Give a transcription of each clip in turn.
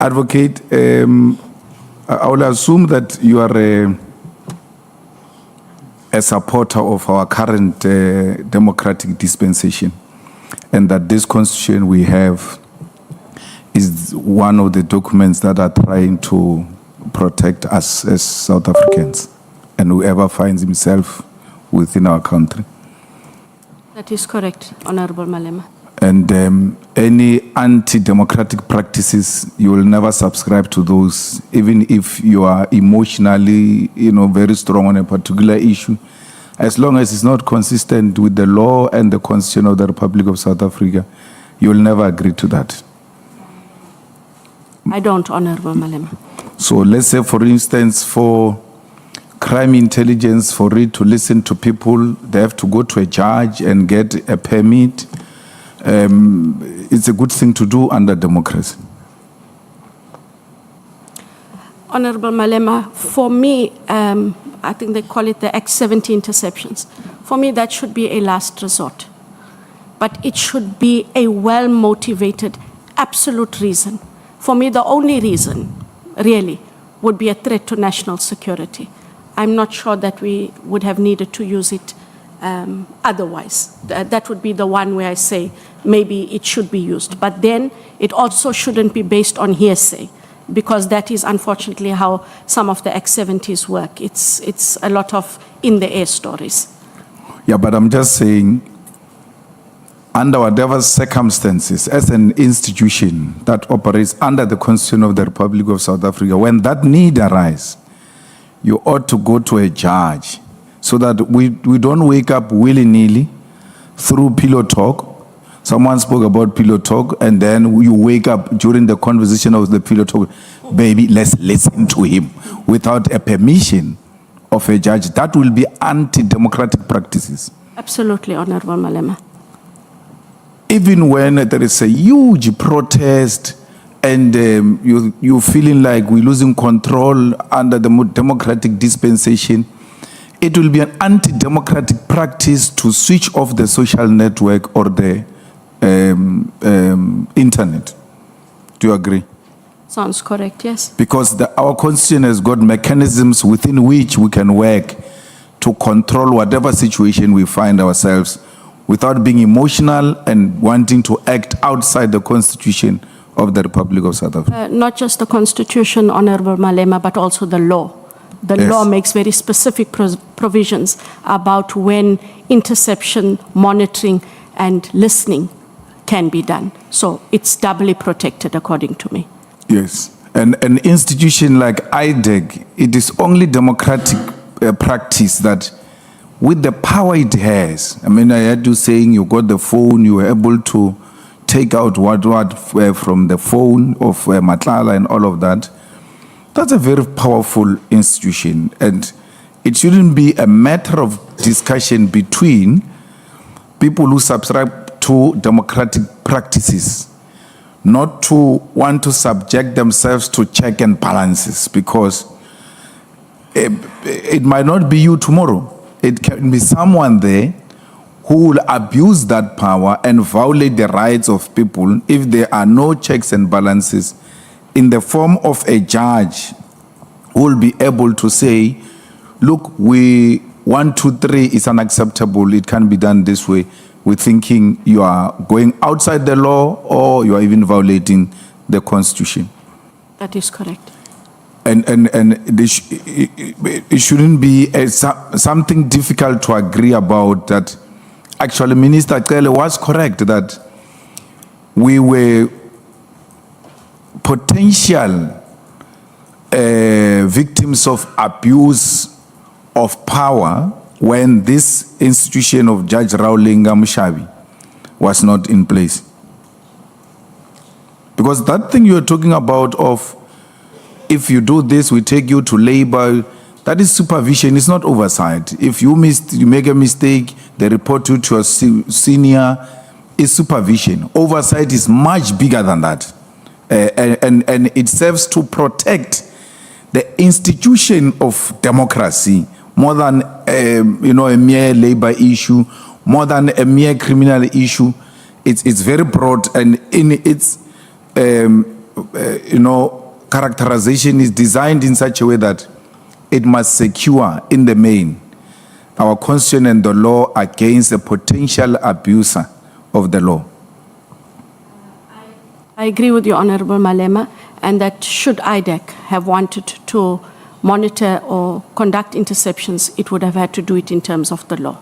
Advocate, I will assume that you are a supporter of our current democratic dispensation, and that this constitution we have is one of the documents that are trying to protect us as South Africans and whoever finds himself within our country. That is correct, Honorable Malema. And any anti-democratic practices, you will never subscribe to those, even if you are emotionally, very strong on a particular issue. As long as it's not consistent with the law and the Constitution of the Republic of South Africa, you will never agree to that. I don't, Honorable Malema. So let's say, for instance, for crime intelligence, for it to listen to people, they have to go to a judge and get a permit. It's a good thing to do under democracy. Honorable Malema, for me, I think they call it the Act 70 interceptions. For me, that should be a last resort. But it should be a well-motivated, absolute reason. For me, the only reason, really, would be a threat to national security. I'm not sure that we would have needed to use it otherwise. That would be the one where I say maybe it should be used. But then it also shouldn't be based on hearsay, because that is unfortunately how some of the X-70s work. It's a lot of in-the-air stories. Yeah, but I'm just saying, under whatever circumstances, as an institution that operates under the Constitution of the Republic of South Africa, when that need arises, you ought to go to a judge so that we don't wake up willy-nilly through pillow talk. Someone spoke about pillow talk, and then you wake up during the conversation of the pillow talk, baby, let's listen to him, without a permission of a judge. That will be anti-democratic practices. Absolutely, Honorable Malema. Even when there is a huge protest and you're feeling like we're losing control under the democratic dispensation, it will be an anti-democratic practice to switch off the social network or the internet. Do you agree? Sounds correct, yes. Because our constitution has got mechanisms within which we can work to control whatever situation we find ourselves without being emotional and wanting to act outside the Constitution of the Republic of South Africa. Not just the Constitution, Honorable Malema, but also the law. The law makes very specific provisions about when interception, monitoring, and listening can be done. So it's doubly protected, according to me. Yes. And an institution like IDEC, it is only democratic practice that with the power it has, I mean, I had you saying you got the phone, you were able to take out what from the phone of Matala and all of that. That's a very powerful institution, and it shouldn't be a matter of discussion between people who subscribe to democratic practices, not to want to subject themselves to check and balances, because it might not be you tomorrow. It can be someone there who will abuse that power and violate the rights of people if there are no checks and balances in the form of a judge who will be able to say, look, 1, 2, 3 is unacceptable. It can't be done this way. We're thinking you are going outside the law or you are even violating the Constitution. That is correct. And it shouldn't be something difficult to agree about that. Actually, Minister Cele was correct that we were potential victims of abuse of power when this institution of Judge Raulinga Mushabi was not in place. Because that thing you're talking about of, if you do this, we take you to labor, that is supervision, it's not oversight. If you make a mistake, they report you to a senior, it's supervision. Oversight is much bigger than that. And it serves to protect the institution of democracy more than a mere labor issue, more than a mere criminal issue. It's very broad, and in its characterization is designed in such a way that it must secure, in the main, our constitution and the law against a potential abuser of the law. I agree with you, Honorable Malema, and that should IDEC have wanted to monitor or conduct interceptions, it would have had to do it in terms of the law.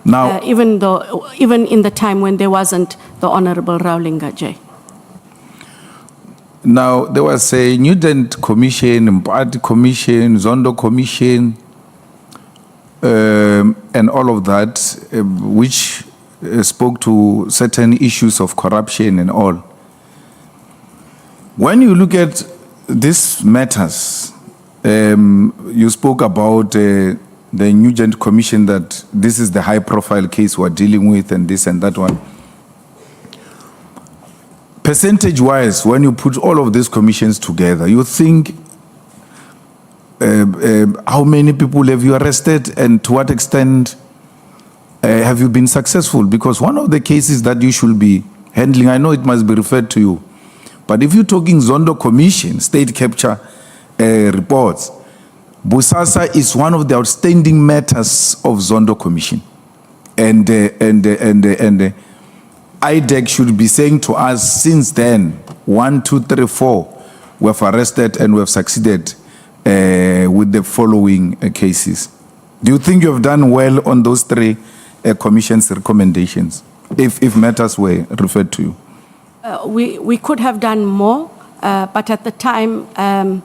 Now, even in the time when there wasn't the Honorable Raulinga J. Now, there was a Nugent Commission, Mpati Commission, Zondo Commission, and all of that, which spoke to certain issues of corruption and all. When you look at these matters, you spoke about the Nugent Commission, that this is the high-profile case we're dealing with, and this and that one. Percentage-wise, when you put all of these commissions together, you think how many people have you arrested, and to what extent have you been successful? Because one of the cases that you should be handling, I know it must be referred to you, but if you're talking Zondo Commission, state capture reports, Bosasa is one of the outstanding matters of Zondo Commission. And IDEC should be saying to us, since then, 1, 2, 3, 4, we have arrested and we have succeeded with the following cases. Do you think you have done well on those 3 commission's recommendations, if matters were referred to you? We could have done more, but at the time,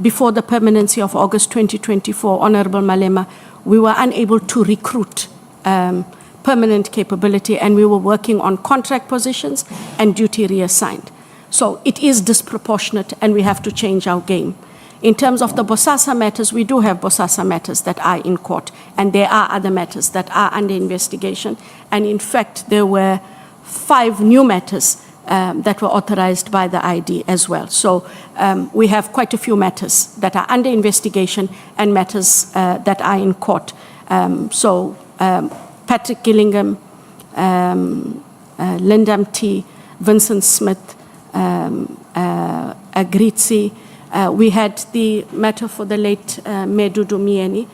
before the permanency of August 2024, Honorable Malema, we were unable to recruit permanent capability, and we were working on contract positions and duty reassigned. So it is disproportionate, and we have to change our game. In terms of the Bosasa matters, we do have Bosasa matters that are in court, and there are other matters that are under investigation. And in fact, there were 5 new matters that were authorized by the ID as well. So we have quite a few matters that are under investigation and matters that are in court. Patrick Gillingham, Lyndam T, Vincent Smith, Agritzi. We had the matter for the late Medudu Mieni.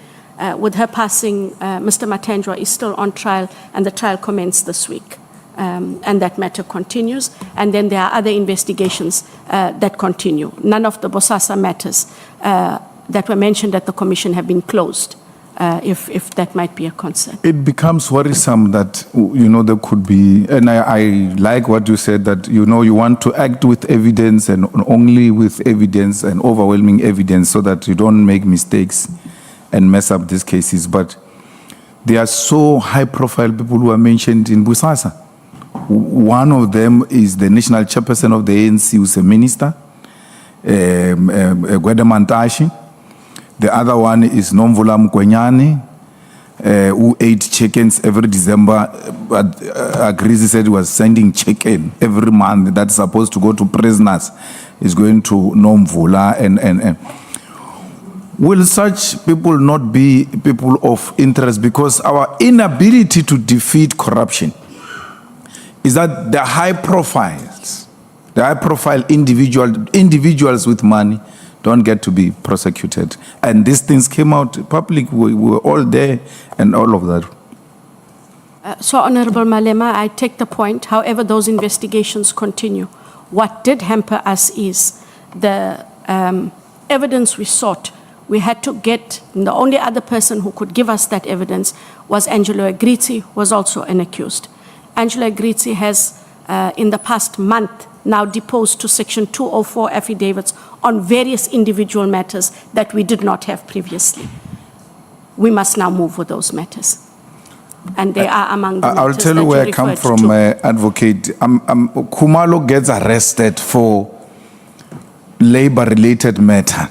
With her passing, Mr. Matendra is still on trial, and the trial commenced this week. And that matter continues. And then there are other investigations that continue. None of the Bosasa matters that were mentioned at the commission have been closed, if that might be a concern. It becomes worrisome that, there could be, and I like what you said, that, you want to act with evidence and only with evidence and overwhelming evidence so that you don't make mistakes and mess up these cases. But there are so high-profile people who are mentioned in Bosasa. One of them is the national chairperson of the ANC, who's a minister, Gwedemantashi. The other one is Nomvula Mkwenyane, who ate chickens every December. Agrizi said he was sending chicken every month that's supposed to go to prisoners. Is going to Nomvula. And will such people not be people of interest? Because our inability to defeat corruption is that the high profile individuals with money don't get to be prosecuted. And these things came out public, we were all there and all of that. So, Honorable Malema, I take the point. However, those investigations continue. What did hamper us is the evidence we sought. We had to get, the only other person who could give us that evidence was Angelo Agrizzi, who was also an accused. Angelo Agrizzi has, in the past month, now deposed to Section 204 affidavits on various individual matters that we did not have previously. We must now move with those matters. And they are among the I'll matters tell you that where I come from, Advocate. Kumalo gets arrested for labor-related matter.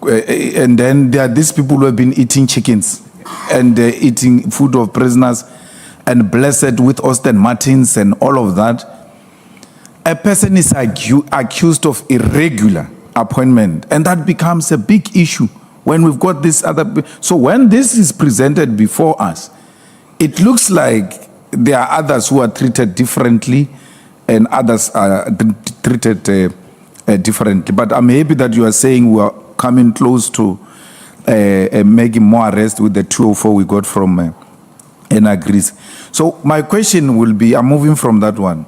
And then there are these people who have been eating chickens and eating food of prisoners and blessed with Austin Martins and all of that. A person is accused of irregular appointment, and that becomes a big issue when we've got this other. So when this is presented before us, it looks like there are others who are treated differently and others are treated differently. But I'm happy that you are saying we are coming close to making more arrests with the 204 we got from Greece. So my question will be, I'm moving from that one.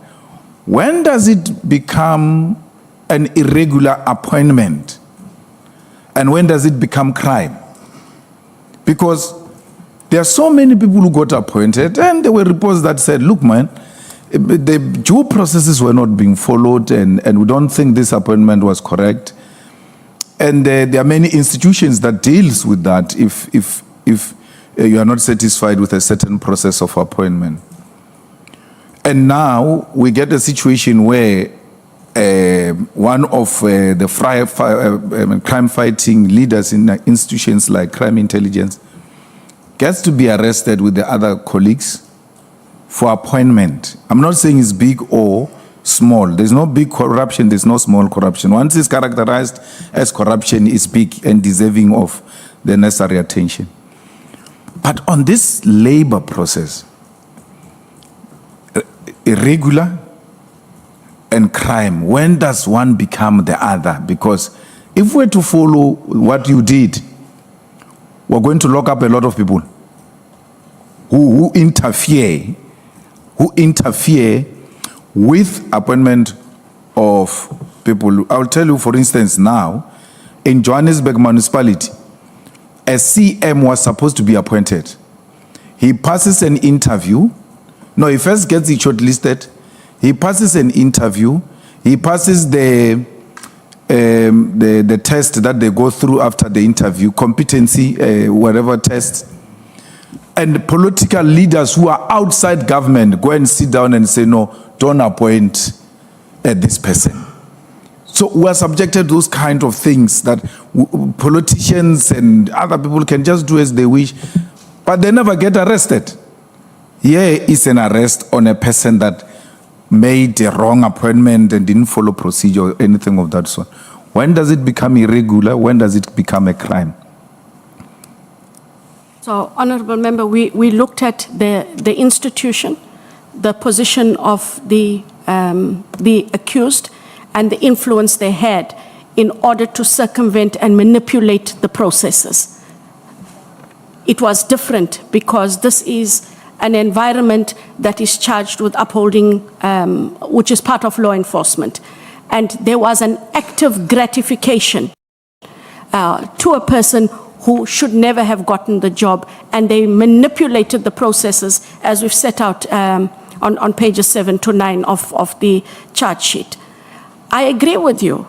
When does it become an irregular appointment? And when does it become crime? Because there are so many people who got appointed, and there were reports that said, look, man, the due processes were not being followed, and we don't think this appointment was correct. And there are many institutions that deals with that if you are not satisfied with a certain process of appointment. And now we get a situation where one of the crime-fighting leaders in institutions like crime intelligence gets to be arrested with the other colleagues for appointment. I'm not saying it's big or small. There's no big corruption, there's no small corruption. Once it's characterized as corruption, it's big and deserving of the necessary attention. But on this labor process, irregular and crime, when does one become the other? Because if we're to follow what you did, we're going to lock up a lot of people who interfere with appointment of people. I'll tell you, for instance, now, in Johannesburg municipality, a CM was supposed to be appointed. He passes an interview. No, he first gets it shortlisted. He passes an interview. He passes the test that they go through after the interview, competency, whatever test. And political leaders who are outside government go and sit down and say, no, don't appoint this person. So we are subjected to those kind of things that politicians and other people can just do as they wish, but they never get arrested. Here is an arrest on a person that made a wrong appointment and didn't follow procedure or anything of that sort. When does it become irregular? When does it become a crime? So, Honourable Member, we looked at the institution, the position of the accused, and the influence they had in order to circumvent and manipulate the processes. It was different because this is an environment that is charged with upholding, which is part of law enforcement. And there was an active gratification to a person who should never have gotten the job, and they manipulated the processes as we've set out on pages 7 to 9 of the charge sheet. I agree with you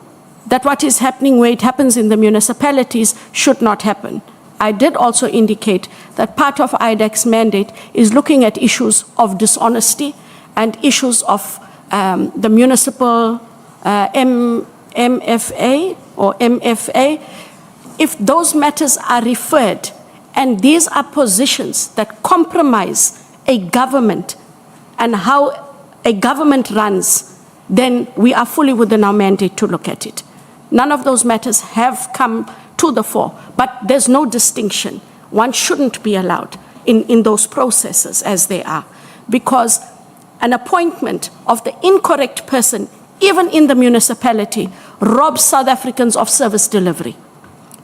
that what is happening where it happens in the municipalities should not happen. I did also indicate that part of IDEC's mandate is looking at issues of dishonesty and issues of the municipal MFA or MFA. If those matters are referred, and these are positions that compromise a government and how a government runs, then we are fully within our mandate to look at it. None of those matters have come to the fore, but there's no distinction. One shouldn't be allowed in those processes as they are, because an appointment of the incorrect person, even in the municipality, robs South Africans of service delivery.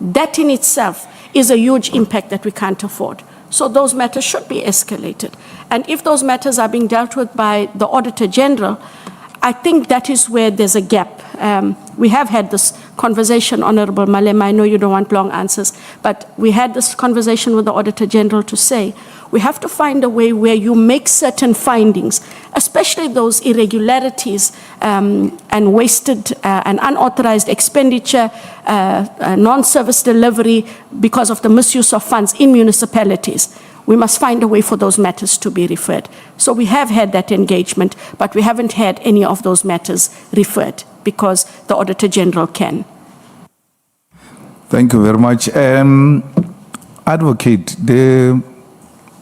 That in itself is a huge impact that we can't afford. So those matters should be escalated. And if those matters are being dealt with by the Auditor General, I think that is where there's a gap. We have had this conversation, Honourable Malema, I know you don't want long answers, but we had this conversation with the Auditor General to say, we have to find a way where you make certain findings, especially those irregularities and wasted and unauthorized expenditure, non-service delivery because of the misuse of funds in municipalities. We must find a way for those matters to be referred. So we have had that engagement, but we haven't had any of those matters referred because the Auditor General can. Thank you very much. Advocate,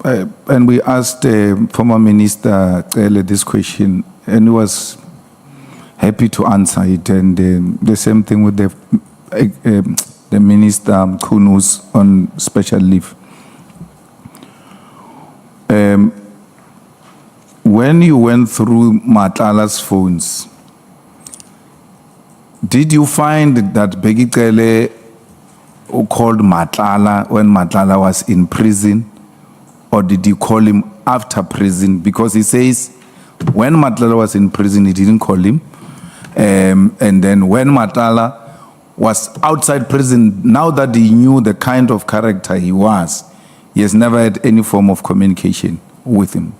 and we asked former Minister this question, and he was happy to answer it. And the same thing with the Minister Kunus on special leave. When you went through Matala's phones, Did you find that Begitele called Matala when Matala was in prison, or did you call him after prison? Because he says when Matala was in prison, he didn't call him. And then when Matala was outside prison, now that he knew the kind of character he was, he has never had any form of communication with him.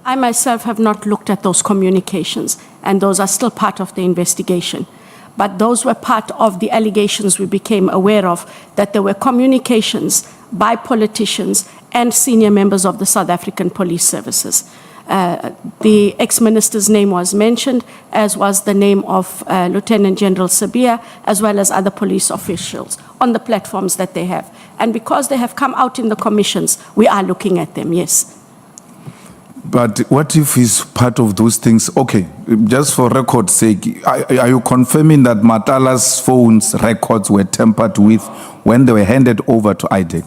I myself have not looked at those communications, and those are still part of the investigation. But those were part of the allegations we became aware of, that there were communications by politicians and senior members of the South African Police Services. The ex-minister's name was mentioned, as was the name of Lieutenant General Sabia, as well as other police officials on the platforms that they have. And because they have come out in the commissions, we are looking at them, yes. But what if he's part of those things? Okay, just for record's sake, are you confirming that Matala's phone's records were tampered with when they were handed over to IDEC?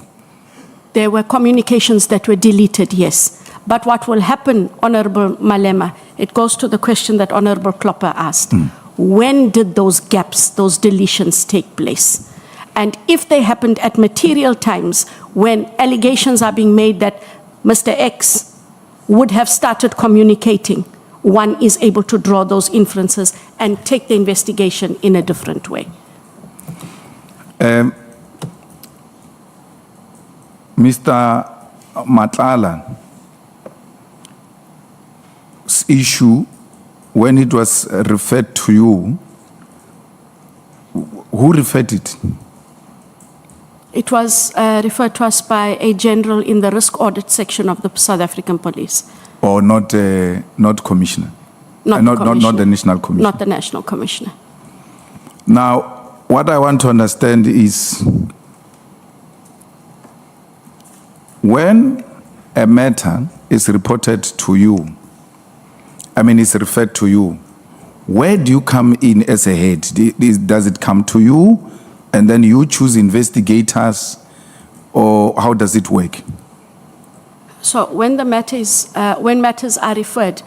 There were communications that were deleted, yes. But what will happen, Honorable Malema, it goes to the question that Honorable Klopper asked. When did those gaps, those deletions take place? And if they happened at material times when allegations are being made that Mr. X would have started communicating, one is able to draw those inferences and take the investigation in a different way. Mr. Matala's issue, when it was referred to you, who referred it? It was referred to us by a general in the risk audit section of the South African Police. Or not commissioner? Not the national commissioner? Not the national commissioner. Now, what I want to understand is, when a matter is reported to you, is referred to you, where do you come in as a head? Does it come to you and then you choose investigators, or how does it work? So when the matters are referred,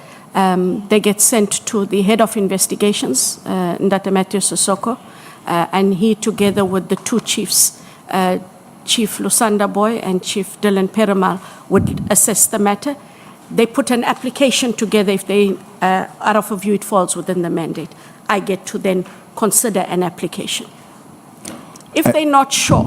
they get sent to the head of investigations, Ndata Mathys Sissoko, and he, together with the two chiefs, Chief Lusanda Boy and Chief Dylan Perumal, would assess the matter. They put an application together. If they are of a view it falls within the mandate, I get to then consider an application. If they're not sure,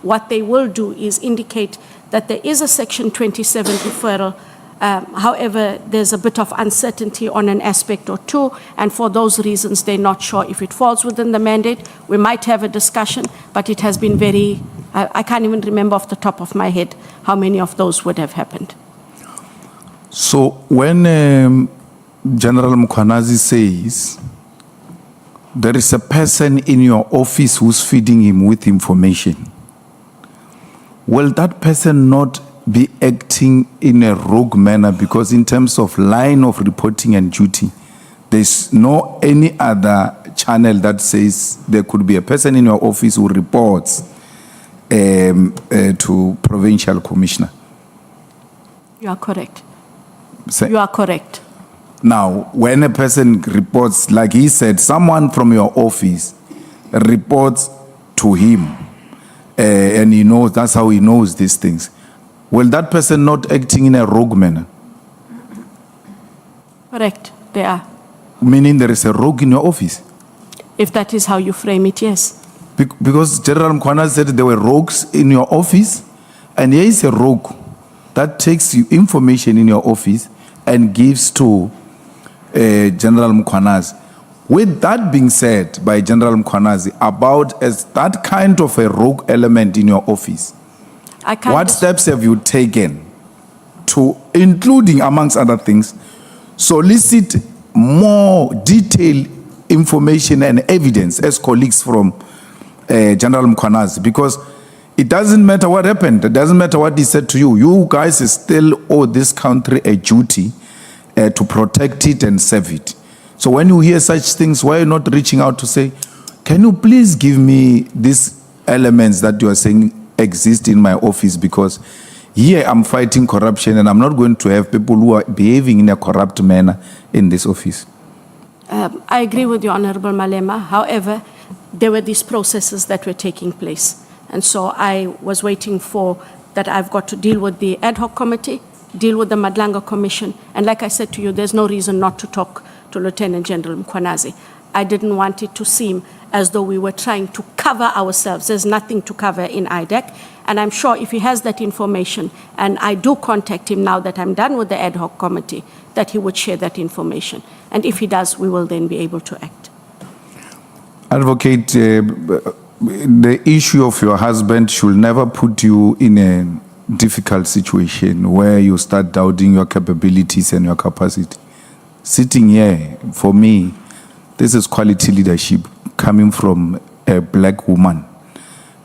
what they will do is indicate that there is a Section 27 referral. However, there's a bit of uncertainty on an aspect or two, and for those reasons, they're not sure if it falls within the mandate. We might have a discussion, but it has been very, I can't even remember off the top of my head how many of those would have happened. So when General Mkhwanazi says there is a person in your office who's feeding him with information, will that person not be acting in a rogue manner? Because in terms of line of reporting and duty, there's no any other channel that says there could be a person in your office who reports to provincial commissioner. You are correct. You are correct. Now, when a person reports, like he said, someone from your office reports to him, and he knows, that's how he knows these things, will that person not acting in a rogue manner? Correct, they are. Meaning there is a rogue in your office? If that is how you frame it, yes. Because General Mkhwanazi said there were rogues in your office, and here is a rogue that takes you information in your office and gives to General Mkhwanazi. With that being said by General Mkhwanazi about as that kind of a rogue element in your office, what steps have you taken to, including amongst other things, solicit more detailed information and evidence as colleagues from General Mkhwanazi? Because it doesn't matter what happened, it doesn't matter what he said to you, you guys still owe this country a duty to protect it and serve it. So when you hear such things, why are you not reaching out to say, can you please give me these elements that you are saying exist in my office? Because here I'm fighting corruption and I'm not going to have people who are behaving in a corrupt manner in this office. I agree with you, Honorable Malema. However, there were these processes that were taking place. And so I was waiting for that. I've got to deal with the ad hoc committee, deal with the Madlanga Commission. And like I said to you, there's no reason not to talk to Lieutenant General Mkhwanazi. I didn't want it to seem as though we were trying to cover ourselves. There's nothing to cover in IDEC. And I'm sure if he has that information, and I do contact him now that I'm done with the ad hoc committee, that he would share that information. And if he does, we will then be able to act. Advocate, the issue of your husband should never put you in a difficult situation where you start doubting your capabilities and your capacity. Sitting here, for me, this is quality leadership coming from a black woman.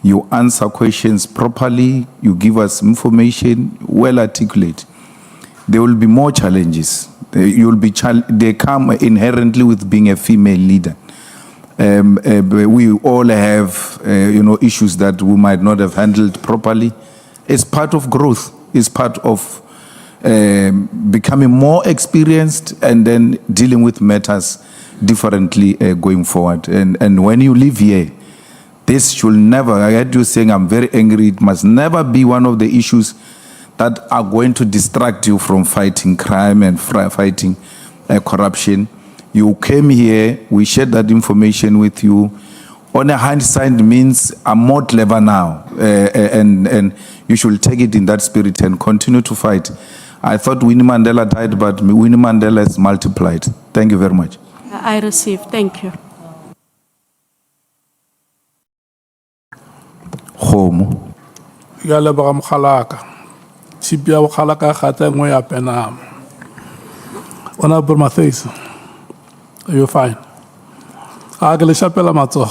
You answer questions properly, you give us information, well articulate. There will be more challenges. They come inherently with being a female leader. We all have, issues that we might not have handled properly. It's part of growth. It's part of becoming more experienced and then dealing with matters differently going forward. And when you live here, this should never, I heard you saying I'm very angry, it must never be one of the issues that are going to distract you from fighting crime and fighting corruption. You came here, we shared that information with you. On a hindsight means I'm more clever now, and you should take it in that spirit and continue to fight. I thought Winnie Mandela died, but Winnie Mandela is multiplied. Thank you very much. I receive. Thank you. Home. Yale ba mkhalaka. Sipia mkhalaka khata ngwe ya pena. Honorable Mathys. You're fine. Agale chapela matso.